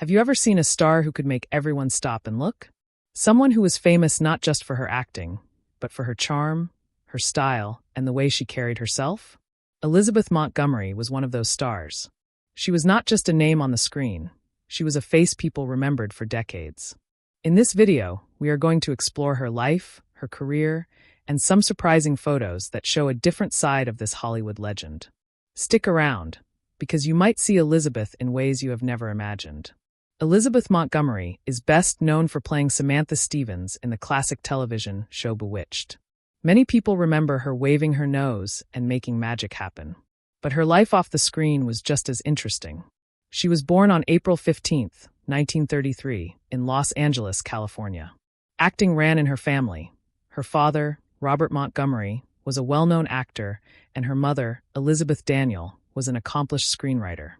Have you ever seen a star who could make everyone stop and look? Someone who was famous not just for her acting, but for her charm, her style, and the way she carried herself? Elizabeth Montgomery was one of those stars. She was not just a name on the screen. She was a face people remembered for decades. In this video, we are going to explore her life, her career, and some surprising photos that show a different side of this Hollywood legend. Stick around, because you might see Elizabeth in ways you have never imagined. Elizabeth Montgomery is best known for playing Samantha Stevens in the classic television show Bewitched. Many people remember her waving her nose and making magic happen. But her life off the screen was just as interesting. She was born on April 15, 1933, in Los Angeles, California. Acting ran in her family. Her father, Robert Montgomery, was a well-known actor, and her mother, Elizabeth Daniel, was an accomplished screenwriter.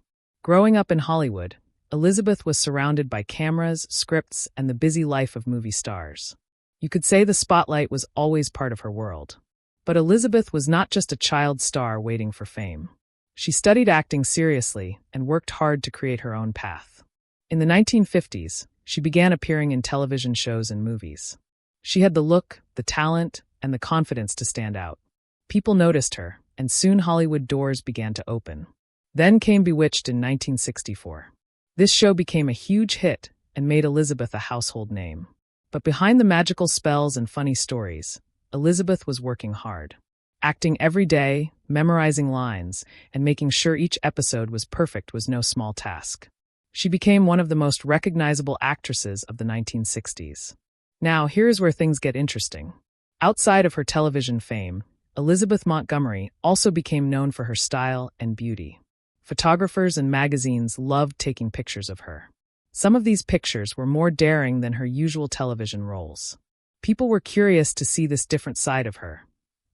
Growing up in Hollywood, Elizabeth was surrounded by cameras, scripts, and the busy life of movie stars. You could say the spotlight was always part of her world. But Elizabeth was not just a child star waiting for fame. She studied acting seriously and worked hard to create her own path. In the 1950s, she began appearing in television shows and movies. She had the look, the talent, and the confidence to stand out. People noticed her, and soon Hollywood doors began to open. Then came Bewitched in 1964. This show became a huge hit and made Elizabeth a household name. But behind the magical spells and funny stories, Elizabeth was working hard. Acting every day, memorizing lines, and making sure each episode was perfect was no small task. She became one of the most recognizable actresses of the 1960s. Now, here's where things get interesting. Outside of her television fame, Elizabeth Montgomery also became known for her style and beauty. Photographers and magazines loved taking pictures of her. Some of these pictures were more daring than her usual television roles. People were curious to see this different side of her.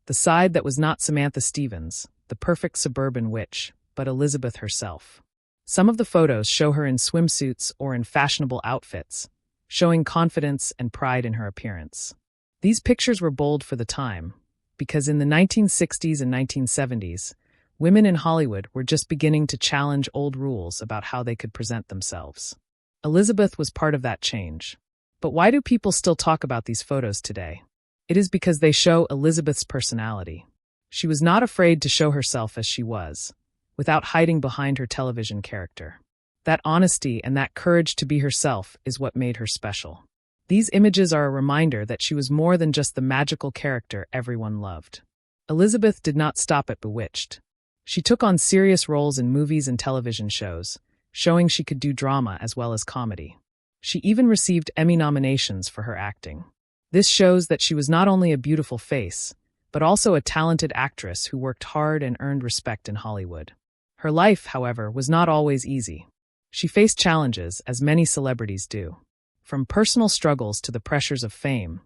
The side that was not Samantha Stevens, the perfect suburban witch, but Elizabeth herself. Some of the photos show her in swimsuits or in fashionable outfits, showing confidence and pride in her appearance. These pictures were bold for the time, because in the 1960s and 1970s, women in Hollywood were just beginning to challenge old rules about how they could present themselves. Elizabeth was part of that change. But why do people still talk about these photos today? It is because they show Elizabeth's personality. She was not afraid to show herself as she was, without hiding behind her television character. That honesty and that courage to be herself is what made her special. These images are a reminder that she was more than just the magical character everyone loved. Elizabeth did not stop at Bewitched. She took on serious roles in movies and television shows, showing she could do drama as well as comedy. She even received Emmy nominations for her acting. This shows that she was not only a beautiful face, but also a talented actress who worked hard and earned respect in Hollywood. Her life, however, was not always easy. She faced challenges, as many celebrities do. From personal struggles to the pressures of fame,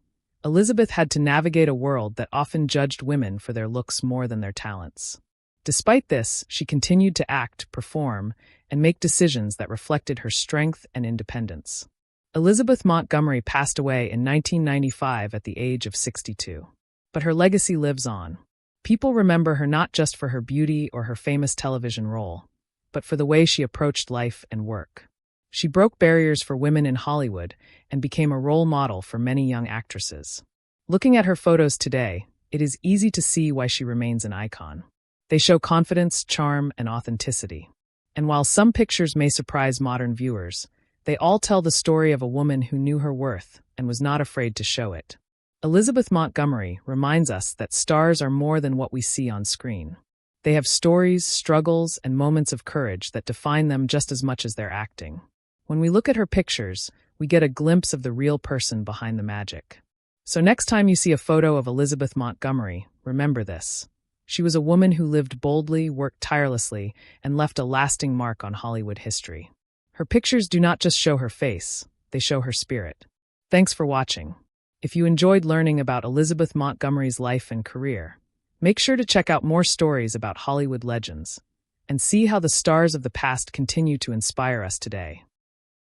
Elizabeth had to navigate a world that often judged women for their looks more than their talents. Despite this, she continued to act, perform, and make decisions that reflected her strength and independence. Elizabeth Montgomery passed away in 1995 at the age of 62. But her legacy lives on. People remember her not just for her beauty or her famous television role, but for the way she approached life and work. She broke barriers for women in Hollywood and became a role model for many young actresses. Looking at her photos today, it is easy to see why she remains an icon. They show confidence, charm, and authenticity. And while some pictures may surprise modern viewers, they all tell the story of a woman who knew her worth and was not afraid to show it. Elizabeth Montgomery reminds us that stars are more than what we see on screen. They have stories, struggles, and moments of courage that define them just as much as their acting. When we look at her pictures, we get a glimpse of the real person behind the magic. So next time you see a photo of Elizabeth Montgomery, remember this. She was a woman who lived boldly, worked tirelessly, and left a lasting mark on Hollywood history. Her pictures do not just show her face, they show her spirit. Thanks for watching. If you enjoyed learning about Elizabeth Montgomery's life and career, make sure to check out more stories about Hollywood legends and see how the stars of the past continue to inspire us today.